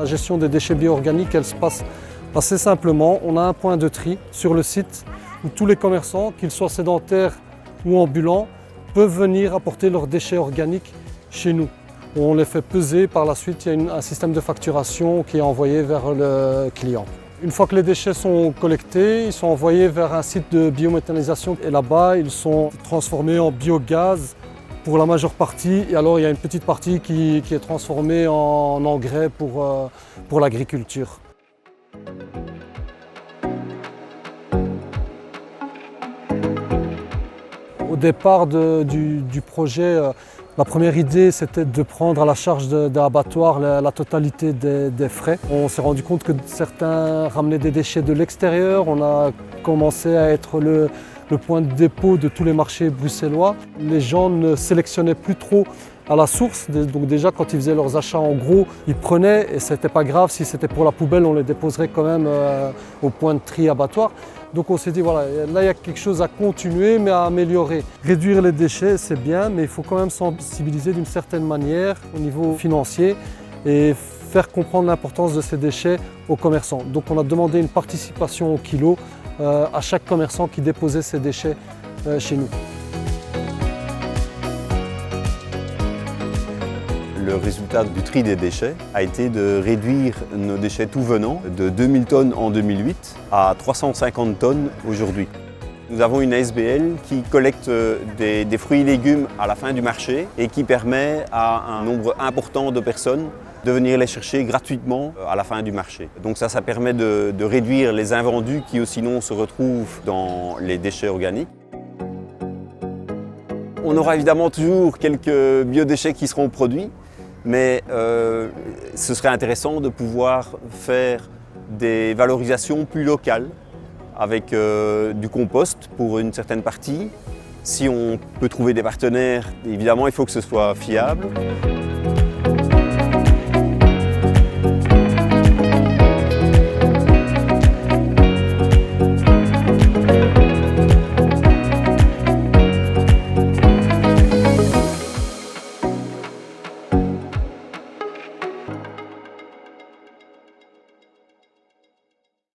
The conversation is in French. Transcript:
gestion des déchets bio-organiques, elle se passe assez simplement. On a un point de tri sur le site où tous les commerçants, qu'ils soient sédentaires ou ambulants, peuvent venir apporter leurs déchets organiques chez nous. On les fait peser, par la suite il y a un système de facturation qui est envoyé vers le client. Une fois que les déchets sont collectés, ils sont envoyés vers un site de biométhanisation et là-bas ils sont transformés en biogaz pour la majeure partie, et alors il y a une petite partie qui est transformée en engrais pour l'agriculture. Au départ du projet, la première idée c'était de prendre à la charge de l'abattoir la totalité des frais. On s'est rendu compte que certains ramenaient des déchets de l'extérieur. On a commencé à être le point de dépôt de tous les marchés bruxellois. Les gens ne sélectionnaient plus trop à la source, donc déjà quand ils faisaient leurs achats en gros, ils prenaient et c'était pas grave, si c'était pour la poubelle, on les déposerait quand même au point de tri abattoir. Donc on s'est dit voilà, là il y a quelque chose à continuer mais à améliorer. Réduire les déchets c'est bien, mais il faut quand même sensibiliser d'une certaine manière au niveau financier et faire comprendre l'importance de ces déchets aux commerçants. Donc on a demandé une participation au kilo à chaque commerçant qui déposait ses déchets chez nous. Le résultat du tri des déchets a été de réduire nos déchets tout venant de 2000 tonnes en 2008 à 350 tonnes aujourd'hui. Nous avons une ASBL qui collecte des fruits et légumes à la fin du marché et qui permet à un nombre important de personnes de venir les chercher gratuitement à la fin du marché. Donc ça permet de réduire les invendus qui sinon se retrouvent dans les déchets organiques. On aura évidemment toujours quelques biodéchets qui seront produits, mais ce serait intéressant de pouvoir faire des valorisations plus locales avec du compost pour une certaine partie. Si on peut trouver des partenaires, évidemment il faut que ce soit fiable.